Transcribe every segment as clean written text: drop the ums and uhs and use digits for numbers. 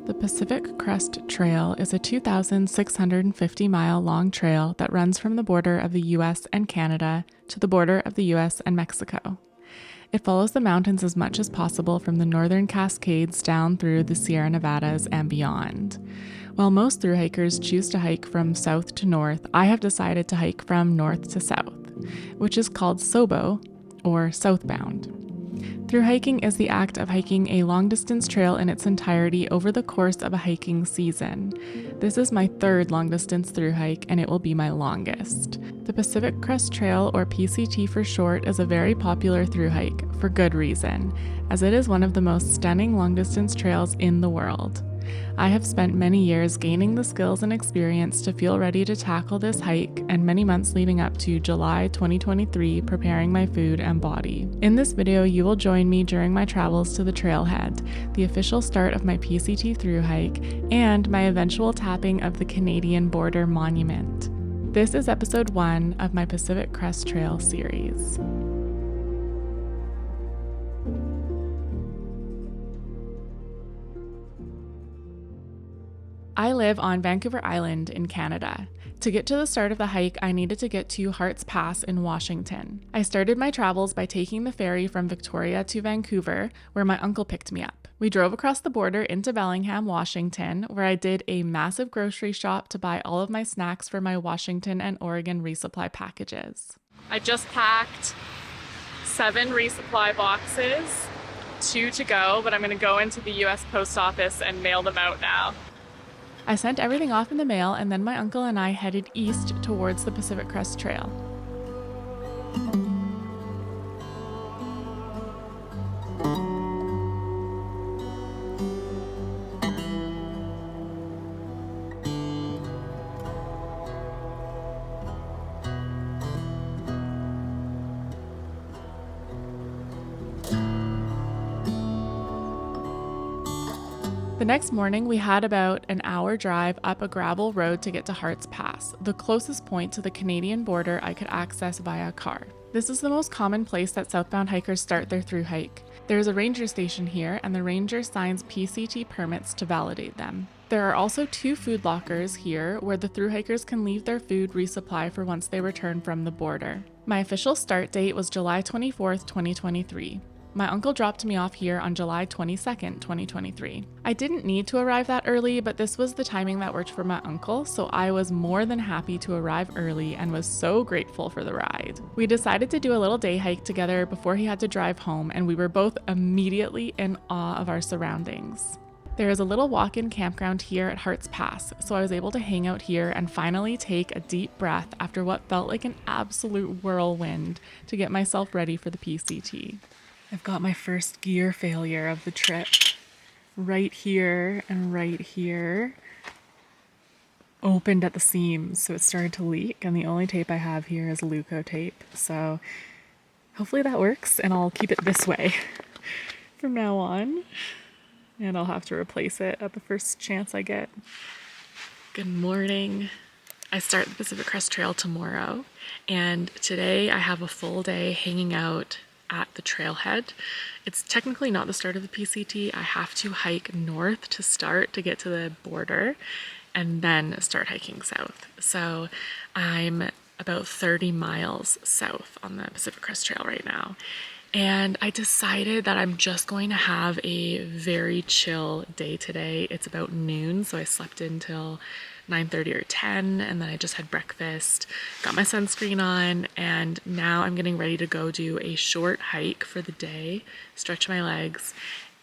The Pacific Crest Trail is a 2,650-mile long trail that runs from the border of the US and Canada to the border of the US and Mexico. It follows the mountains as much as possible from the northern Cascades down through the Sierra Nevadas and beyond. While most thru hikers choose to hike from south to north, I have decided to hike from north to south, which is called SOBO, or southbound. Thru hiking is the act of hiking a long-distance trail in its entirety over the course of a hiking season. This is my third long-distance thru hike, and it will be my longest. The Pacific Crest Trail, or PCT for short, is a very popular thru hike, for good reason, as it is one of the most stunning long-distance trails in the world. I have spent many years gaining the skills and experience to feel ready to tackle this hike, and many months leading up to July 2023 preparing my food and body. In this video, you will join me during my travels to the trailhead, the official start of my PCT thru hike, and my eventual tapping of the Canadian Border Monument. This is episode 1 of my Pacific Crest Trail series. I live on Vancouver Island in Canada. To get to the start of the hike, I needed to get to Hart's Pass in Washington. I started my travels by taking the ferry from Victoria to Vancouver, where my uncle picked me up. We drove across the border into Bellingham, Washington, where I did a massive grocery shop to buy all of my snacks for my Washington and Oregon resupply packages. I just packed 7 resupply boxes, 2 to go, but I'm going to go into the US Post Office and mail them out now. I sent everything off in the mail, and then my uncle and I headed east towards the Pacific Crest Trail. The next morning, we had about an hour drive up a gravel road to get to Hart's Pass, the closest point to the Canadian border I could access via car. This is the most common place that southbound hikers start their thru hike. There is a ranger station here, and the ranger signs PCT permits to validate them. There are also 2 food lockers here where the thru hikers can leave their food resupply for once they return from the border. My official start date was July 24th, 2023. My uncle dropped me off here on July 22nd, 2023. I didn't need to arrive that early, but this was the timing that worked for my uncle, so I was more than happy to arrive early and was so grateful for the ride. We decided to do a little day hike together before he had to drive home, and we were both immediately in awe of our surroundings. There is a little walk-in campground here at Hart's Pass, so I was able to hang out here and finally take a deep breath after what felt like an absolute whirlwind to get myself ready for the PCT. I've got my first gear failure of the trip. Right here and right here opened at the seams, so it started to leak, and the only tape I have here is Luco tape. So hopefully that works, and I'll keep it this way from now on, and I'll have to replace it at the first chance I get. Good morning. I start the Pacific Crest Trail tomorrow, and today I have a full day hanging out at the trailhead. It's technically not the start of the PCT. I have to hike north to start to get to the border and then start hiking south. So I'm about 30 miles south on the Pacific Crest Trail right now. And I decided that I'm just going to have a very chill day today. It's about noon, so I slept until 9:30 or 10, and then I just had breakfast, got my sunscreen on, and now I'm getting ready to go do a short hike for the day, stretch my legs,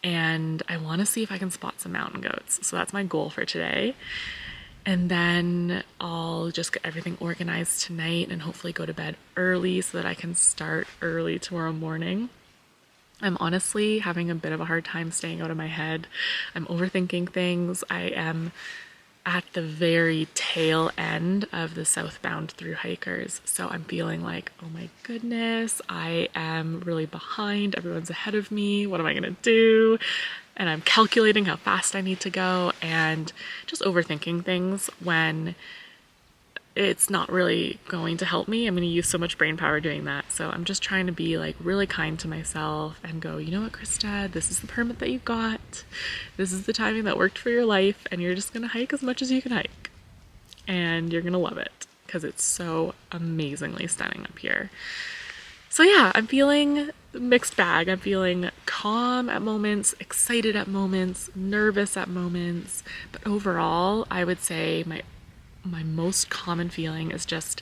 and I want to see if I can spot some mountain goats. So that's my goal for today. And then I'll just get everything organized tonight and hopefully go to bed early so that I can start early tomorrow morning. I'm honestly having a bit of a hard time staying out of my head. I'm overthinking things. I am at the very tail end of the southbound thru hikers. So I'm feeling like, oh my goodness, I am really behind. Everyone's ahead of me. What am I gonna do? And I'm calculating how fast I need to go and just overthinking things when it's not really going to help me. I'm going to use so much brain power doing that. So I'm just trying to be like really kind to myself and go, you know what, Krysta, this is the permit that you got. This is the timing that worked for your life, and you're just going to hike as much as you can hike. And you're going to love it because it's so amazingly stunning up here. So yeah, I'm feeling mixed bag. I'm feeling calm at moments, excited at moments, nervous at moments. But overall, I would say my most common feeling is just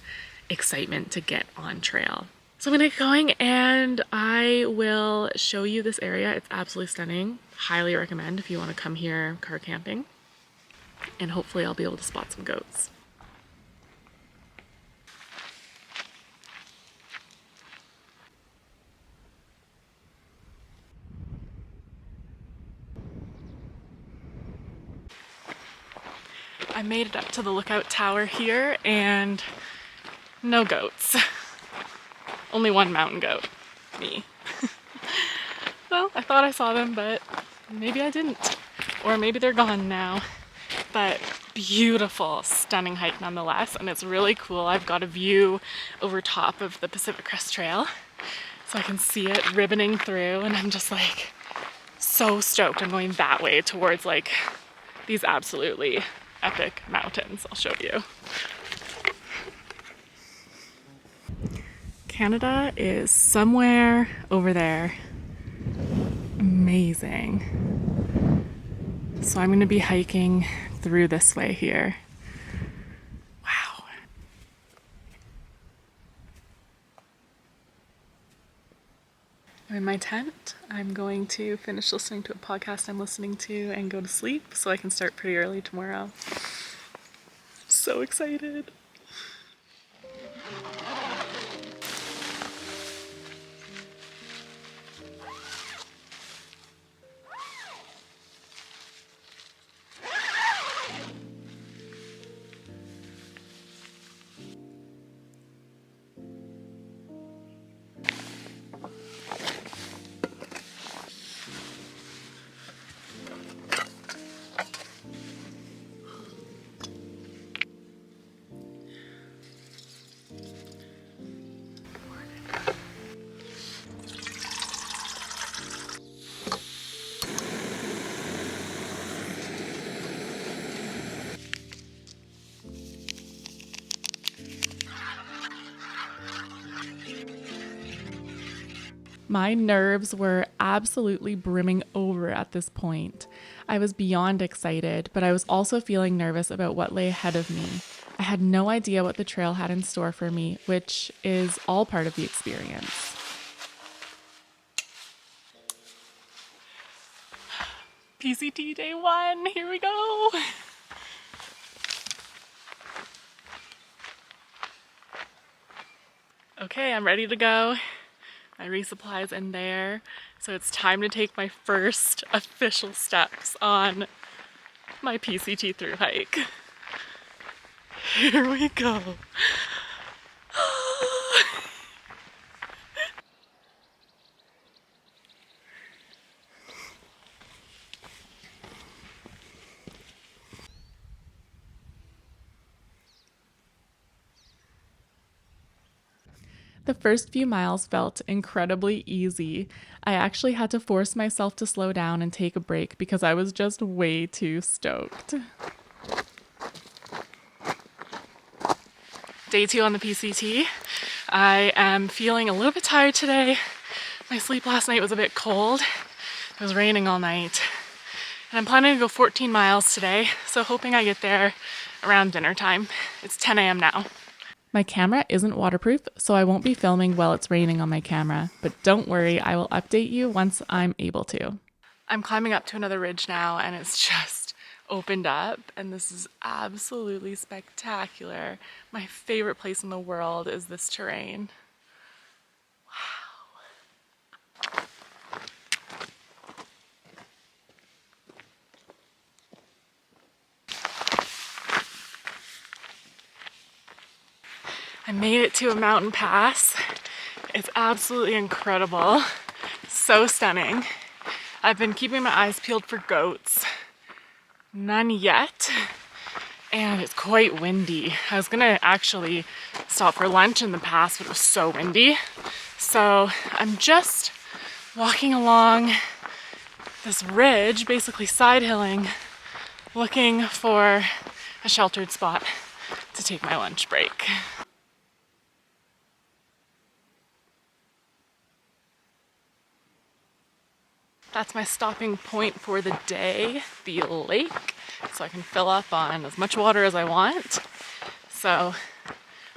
excitement to get on trail. So I'm gonna get going and I will show you this area. It's absolutely stunning. Highly recommend if you want to come here car camping. And hopefully I'll be able to spot some goats. I made it up to the lookout tower here and no goats. Only one mountain goat, me. Well, I thought I saw them, but maybe I didn't. Or maybe they're gone now. But beautiful, stunning hike nonetheless, and it's really cool. I've got a view over top of the Pacific Crest Trail, so I can see it ribboning through, and I'm just like so stoked. I'm going that way towards like these absolutely epic mountains. I'll show you. Canada is somewhere over there. Amazing. So I'm going to be hiking through this way here. Wow. I'm in my tent. I'm going to finish listening to a podcast I'm listening to and go to sleep so I can start pretty early tomorrow. So excited. My nerves were absolutely brimming over at this point. I was beyond excited, but I was also feeling nervous about what lay ahead of me. I had no idea what the trail had in store for me, which is all part of the experience. PCT day 1, here we go. Okay, I'm ready to go. My resupply's in there, so it's time to take my first official steps on my PCT thru hike. Here we go. The first few miles felt incredibly easy. I actually had to force myself to slow down and take a break because I was just way too stoked. Day 2 on the PCT. I am feeling a little bit tired today. My sleep last night was a bit cold. It was raining all night. And I'm planning to go 14 miles today, so hoping I get there around dinner time. It's 10 a.m. now. My camera isn't waterproof, so I won't be filming while it's raining on my camera, but don't worry, I will update you once I'm able to. I'm climbing up to another ridge now, and it's just opened up, and this is absolutely spectacular. My favorite place in the world is this terrain. Wow. I made it to a mountain pass. It's absolutely incredible. So stunning. I've been keeping my eyes peeled for goats. None yet. and it's quite windy. I was gonna actually stop for lunch in the past, but it was so windy. So I'm just walking along this ridge, basically side hilling, looking for a sheltered spot to take my lunch break. That's my stopping point for the day, the lake, so I can fill up on as much water as I want. So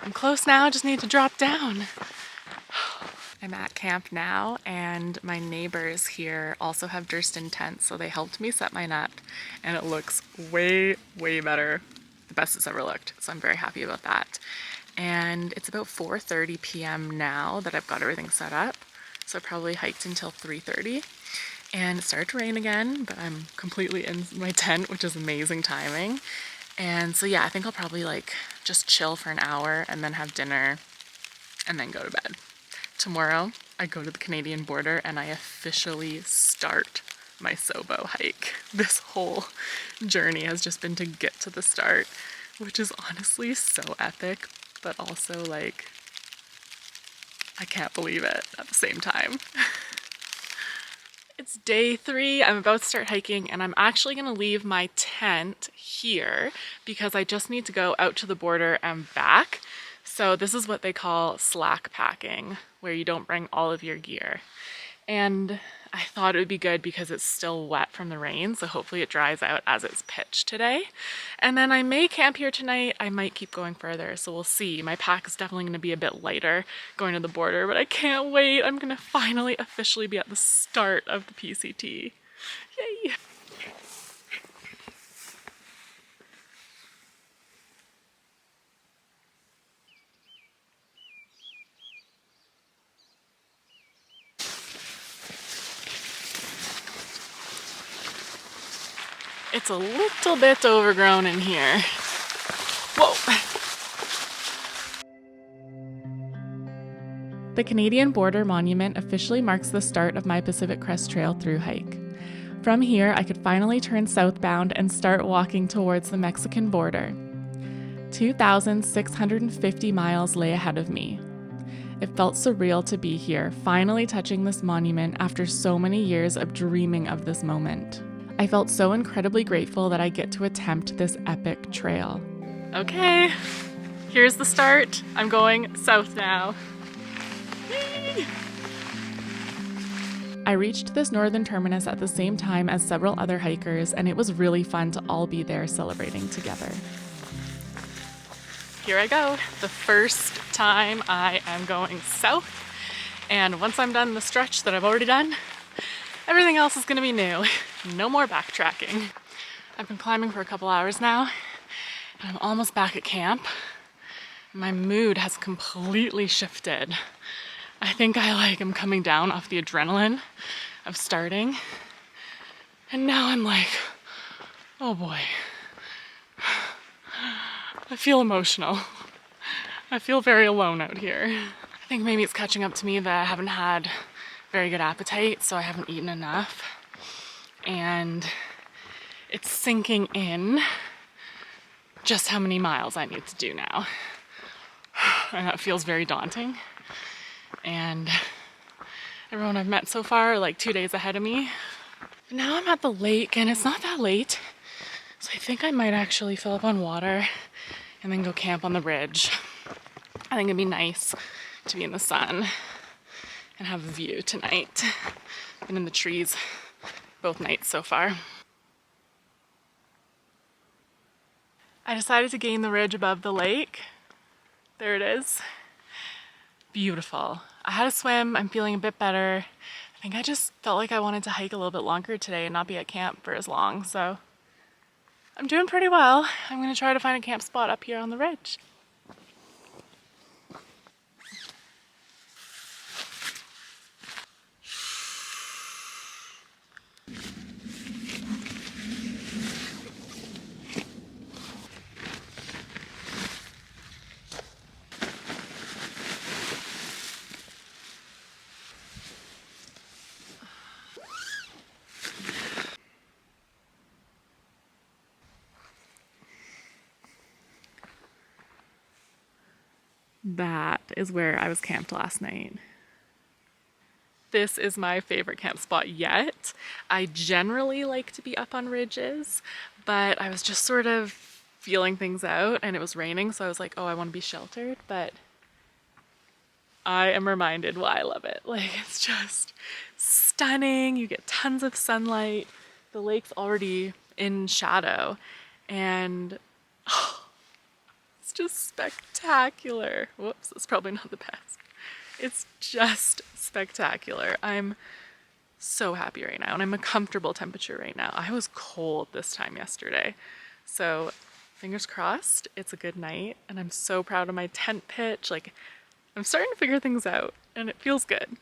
I'm close now, just need to drop down. I'm at camp now, and my neighbors here also have Durston tents, so they helped me set mine up, and it looks way, way better. The best it's ever looked, so I'm very happy about that. And it's about 4:30 p.m. now that I've got everything set up, so I probably hiked until 3:30. And it started to rain again, but I'm completely in my tent, which is amazing timing. And so yeah, I think I'll probably like just chill for an hour and then have dinner and then go to bed. Tomorrow I go to the Canadian border and I officially start my SOBO hike. This whole journey has just been to get to the start, which is honestly so epic, but also like I can't believe it at the same time. It's day 3, I'm about to start hiking, and I'm actually gonna leave my tent here because I just need to go out to the border and back. So this is what they call slack packing, where you don't bring all of your gear. And I thought it would be good because it's still wet from the rain, so hopefully it dries out as it's pitched today. And then I may camp here tonight, I might keep going further, so we'll see. My pack is definitely gonna be a bit lighter going to the border, but I can't wait. I'm gonna finally officially be at the start of the PCT. Yay! It's a little bit overgrown in here. Whoa! The Canadian Border Monument officially marks the start of my Pacific Crest Trail thru hike. From here, I could finally turn southbound and start walking towards the Mexican border. 2,650 miles lay ahead of me. It felt surreal to be here, finally touching this monument after so many years of dreaming of this moment. I felt so incredibly grateful that I get to attempt this epic trail. Okay, here's the start. I'm going south now. Yay! I reached this northern terminus at the same time as several other hikers, and it was really fun to all be there celebrating together. Here I go, the first time I am going south, and once I'm done the stretch that I've already done, everything else is gonna be new. No more backtracking. I've been climbing for a couple hours now, and I'm almost back at camp. My mood has completely shifted. I think I am coming down off the adrenaline of starting, and now I'm like, oh boy. I feel emotional. I feel very alone out here. I think maybe it's catching up to me that I haven't had very good appetite, so I haven't eaten enough. And it's sinking in just how many miles I need to do now. And that feels very daunting. And everyone I've met so far are like 2 days ahead of me. But now I'm at the lake and it's not that late. So I think I might actually fill up on water and then go camp on the ridge. I think it'd be nice to be in the sun and have a view tonight. Been in the trees both nights so far. I decided to gain the ridge above the lake. There it is. Beautiful. I had a swim, I'm feeling a bit better. I think I just felt like I wanted to hike a little bit longer today and not be at camp for as long, so I'm doing pretty well. I'm gonna try to find a camp spot up here on the ridge. That is where I was camped last night. This is my favorite camp spot yet. I generally like to be up on ridges, but I was just sort of feeling things out and it was raining, so I was like, oh, I want to be sheltered, but I am reminded why I love it. Like, it's just stunning. You get tons of sunlight. The lake's already in shadow, and it's just spectacular. Whoops, that's probably not the best. It's just spectacular. I'm so happy right now, and I'm a comfortable temperature right now. I was cold this time yesterday, so fingers crossed it's a good night, and I'm so proud of my tent pitch. Like, I'm starting to figure things out, and it feels good.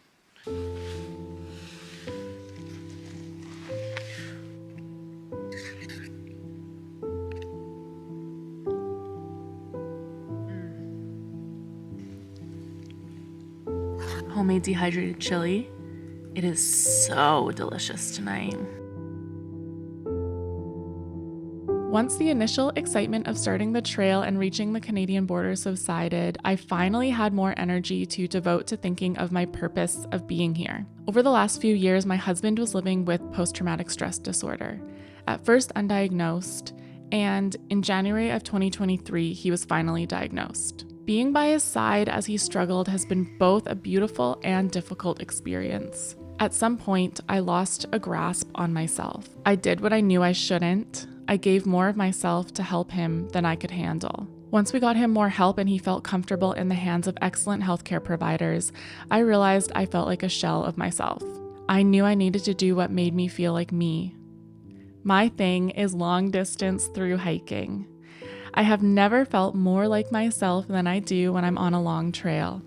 Homemade dehydrated chili. It is so delicious tonight. Once the initial excitement of starting the trail and reaching the Canadian border subsided, I finally had more energy to devote to thinking of my purpose of being here. Over the last few years, my husband was living with post-traumatic stress disorder. At first undiagnosed, and in January of 2023, he was finally diagnosed. Being by his side as he struggled has been both a beautiful and difficult experience. At some point, I lost a grasp on myself. I did what I knew I shouldn't. I gave more of myself to help him than I could handle. Once we got him more help and he felt comfortable in the hands of excellent healthcare providers, I realized I felt like a shell of myself. I knew I needed to do what made me feel like me. My thing is long distance through hiking. I have never felt more like myself than I do when I'm on a long trail.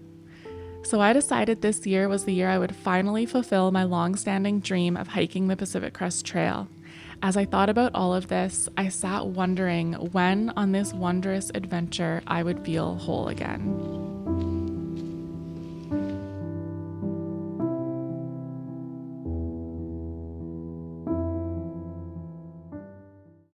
So I decided this year was the year I would finally fulfill my long-standing dream of hiking the Pacific Crest Trail. As I thought about all of this, I sat wondering when on this wondrous adventure I would feel whole again.